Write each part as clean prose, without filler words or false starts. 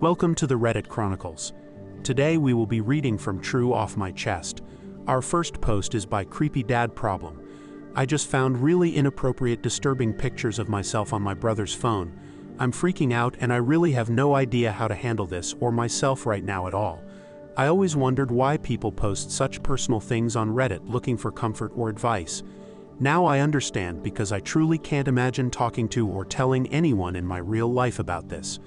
Welcome to the Reddit Chronicles. Today we will be reading from True Off My Chest. Our first post is by Creepy Dad Problem. I just found really inappropriate, disturbing pictures of myself on my brother's phone. I'm freaking out and I really have no idea how to handle this or myself right now at all. I always wondered why people post such personal things on Reddit looking for comfort or advice. Now I understand, because I truly can't imagine talking to or telling anyone in my real life about this.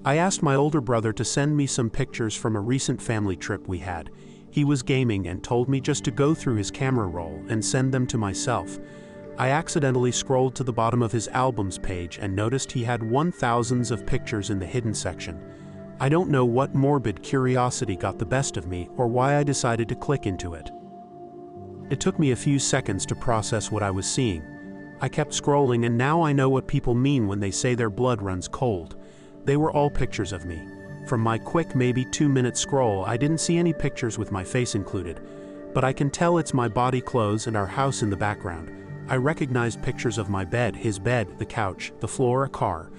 I asked my older brother to send me some pictures from a recent family trip we had. He was gaming and told me just to go through his camera roll and send them to myself. I accidentally scrolled to the bottom of his albums page and noticed he had thousands of pictures in the hidden section. I don't know what morbid curiosity got the best of me or why I decided to click into it. It took me a few seconds to process what I was seeing. I kept scrolling, and now I know what people mean when they say their blood runs cold. They were all pictures of me. From my quick, maybe 2-minute scroll, I didn't see any pictures with my face included, but I can tell it's my body, clothes, and our house in the background. I recognized pictures of my bed, his bed, the couch, the floor, a car.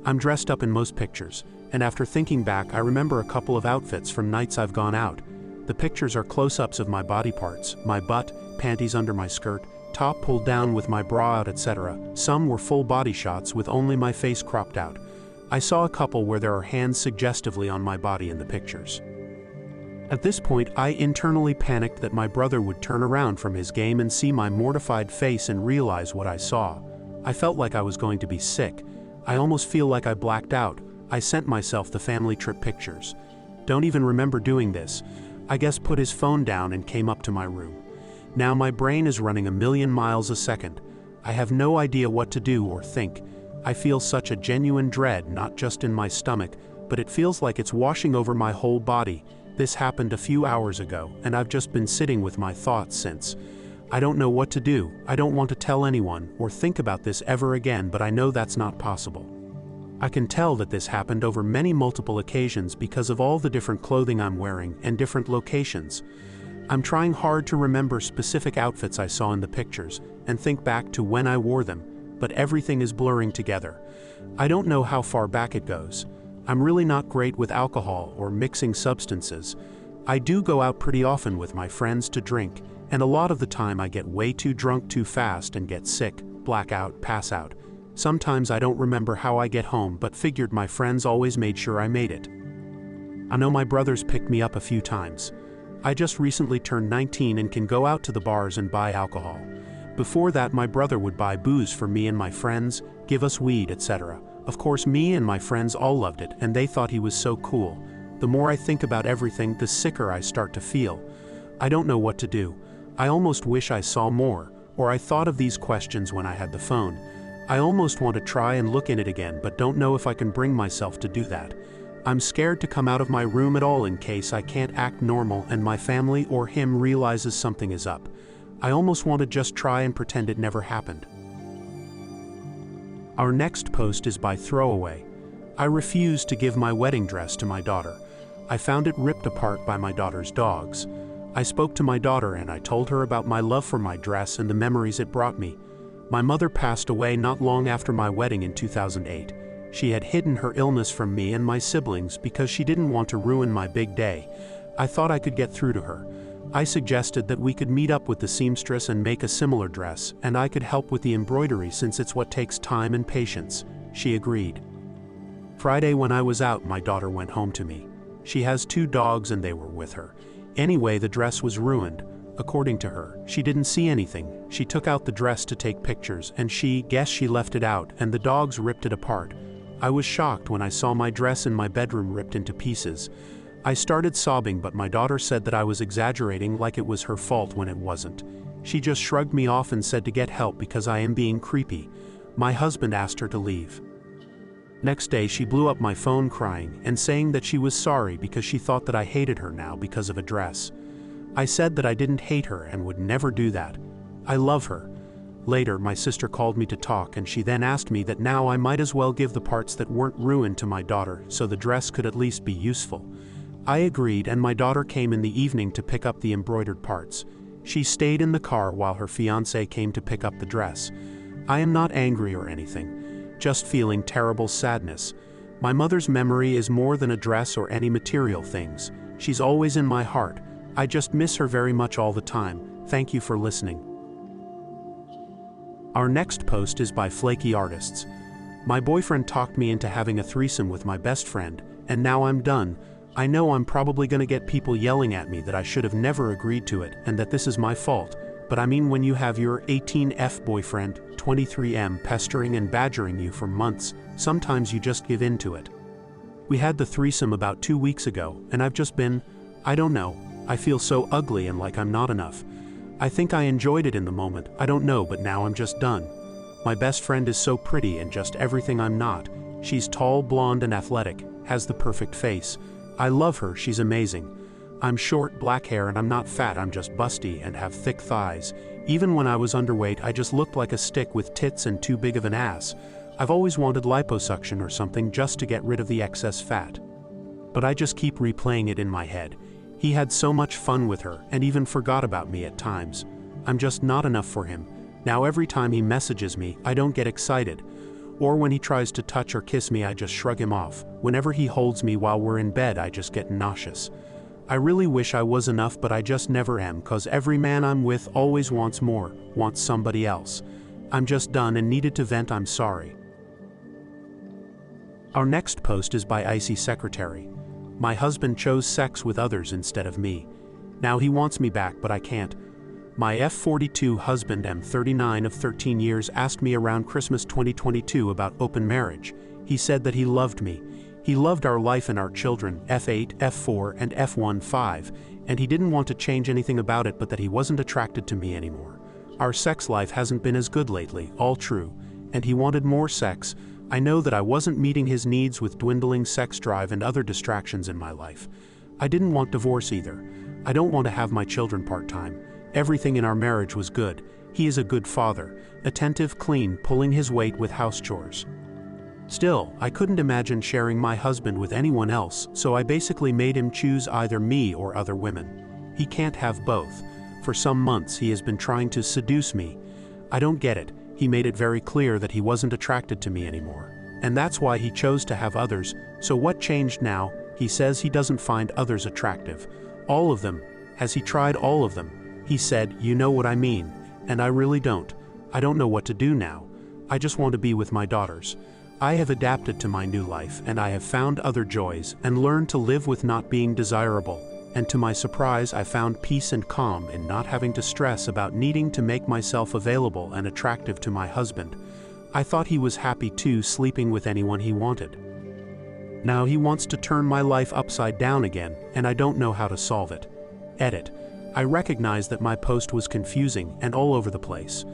I'm dressed up in most pictures, and after thinking back, I remember a couple of outfits from nights I've gone out. The pictures are close-ups of my body parts, my butt, panties under my skirt, top pulled down with my bra out, etc. Some were full body shots with only my face cropped out. I saw a couple where there are hands suggestively on my body in the pictures. At this point, I internally panicked that my brother would turn around from his game and see my mortified face and realize what I saw. I felt like I was going to be sick. I almost feel like I blacked out. I sent myself the family trip pictures. Don't even remember doing this. I guess put his phone down and came up to my room. Now my brain is running a million miles a second. I have no idea what to do or think. I feel such a genuine dread, not just in my stomach, but it feels like it's washing over my whole body. This happened a few hours ago, and I've just been sitting with my thoughts since. I don't know what to do. I don't want to tell anyone or think about this ever again, but I know that's not possible. I can tell that this happened over multiple occasions because of all the different clothing I'm wearing and different locations. I'm trying hard to remember specific outfits I saw in the pictures and think back to when I wore them, but everything is blurring together. I don't know how far back it goes. I'm really not great with alcohol or mixing substances. I do go out pretty often with my friends to drink, and a lot of the time I get way too drunk too fast and get sick, black out, pass out. Sometimes I don't remember how I get home, but figured my friends always made sure I made it. I know my brothers picked me up a few times. I just recently turned 19 and can go out to the bars and buy alcohol. Before that, my brother would buy booze for me and my friends, give us weed, etc. Of course, me and my friends all loved it, and they thought he was so cool. The more I think about everything, the sicker I start to feel. I don't know what to do. I almost wish I saw more, or I thought of these questions when I had the phone. I almost want to try and look in it again, but don't know if I can bring myself to do that. I'm scared to come out of my room at all in case I can't act normal and my family or him realizes something is up. I almost want to just try and pretend it never happened. Our next post is by Throwaway. I refused to give my wedding dress to my daughter. I found it ripped apart by my daughter's dogs. I spoke to my daughter and I told her about my love for my dress and the memories it brought me. My mother passed away not long after my wedding in 2008. She had hidden her illness from me and my siblings because she didn't want to ruin my big day. I thought I could get through to her. I suggested that we could meet up with the seamstress and make a similar dress, and I could help with the embroidery since it's what takes time and patience. She agreed. Friday, when I was out, my daughter went home to me. She has 2 dogs and they were with her. Anyway, the dress was ruined. According to her, she didn't see anything. She took out the dress to take pictures and she left it out and the dogs ripped it apart. I was shocked when I saw my dress in my bedroom ripped into pieces. I started sobbing, but my daughter said that I was exaggerating, like it was her fault when it wasn't. She just shrugged me off and said to get help because I am being creepy. My husband asked her to leave. Next day, she blew up my phone crying and saying that she was sorry because she thought that I hated her now because of a dress. I said that I didn't hate her and would never do that. I love her. Later, my sister called me to talk and she then asked me that now I might as well give the parts that weren't ruined to my daughter so the dress could at least be useful. I agreed, and my daughter came in the evening to pick up the embroidered parts. She stayed in the car while her fiancé came to pick up the dress. I am not angry or anything, just feeling terrible sadness. My mother's memory is more than a dress or any material things. She's always in my heart. I just miss her very much all the time. Thank you for listening. Our next post is by Flaky Artists. My boyfriend talked me into having a threesome with my best friend, and now I'm done. I know I'm probably gonna get people yelling at me that I should have never agreed to it and that this is my fault, but I mean, when you have your 18F boyfriend, 23M, pestering and badgering you for months, sometimes you just give in to it. We had the threesome about 2 weeks ago, and I've just been, I don't know, I feel so ugly and like I'm not enough. I think I enjoyed it in the moment, I don't know, but now I'm just done. My best friend is so pretty and just everything I'm not. She's tall, blonde, and athletic, has the perfect face. I love her, she's amazing. I'm short, black hair, and I'm not fat, I'm just busty and have thick thighs. Even when I was underweight, I just looked like a stick with tits and too big of an ass. I've always wanted liposuction or something just to get rid of the excess fat. But I just keep replaying it in my head. He had so much fun with her and even forgot about me at times. I'm just not enough for him. Now every time he messages me, I don't get excited. Or when he tries to touch or kiss me, I just shrug him off. Whenever he holds me while we're in bed, I just get nauseous. I really wish I was enough, but I just never am, cause every man I'm with always wants more, wants somebody else. I'm just done and needed to vent, I'm sorry. Our next post is by Icy Secretary. My husband chose sex with others instead of me. Now he wants me back, but I can't. My F42 husband, M39 of 13 years, asked me around Christmas 2022 about open marriage. He said that he loved me. He loved our life and our children, F8, F4, and F15, and he didn't want to change anything about it, but that he wasn't attracted to me anymore. Our sex life hasn't been as good lately, all true, and he wanted more sex. I know that I wasn't meeting his needs with dwindling sex drive and other distractions in my life. I didn't want divorce either. I don't want to have my children part-time. Everything in our marriage was good. He is a good father, attentive, clean, pulling his weight with house chores. Still, I couldn't imagine sharing my husband with anyone else, so I basically made him choose either me or other women. He can't have both. For some months he has been trying to seduce me. I don't get it. He made it very clear that he wasn't attracted to me anymore. And that's why he chose to have others. So what changed now? He says he doesn't find others attractive. All of them. Has he tried all of them? He said, you know what I mean. And I really don't. I don't know what to do now. I just want to be with my daughters. I have adapted to my new life, and I have found other joys and learned to live with not being desirable. And to my surprise, I found peace and calm in not having to stress about needing to make myself available and attractive to my husband. I thought he was happy too, sleeping with anyone he wanted. Now he wants to turn my life upside down again, and I don't know how to solve it. Edit. I recognize that my post was confusing and all over the place.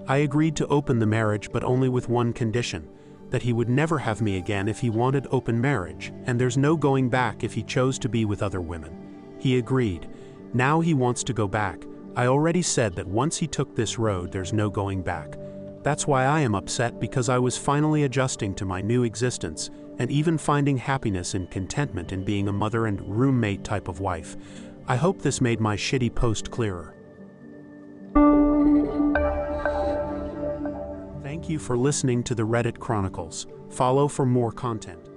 I agreed to open the marriage, but only with one condition, that he would never have me again if he wanted open marriage, and there's no going back if he chose to be with other women. He agreed. Now he wants to go back. I already said that once he took this road, there's no going back. That's why I am upset, because I was finally adjusting to my new existence and even finding happiness and contentment in being a mother and roommate type of wife. I hope this made my shitty post clearer. Thank you for listening to the Reddit Chronicles. Follow for more content.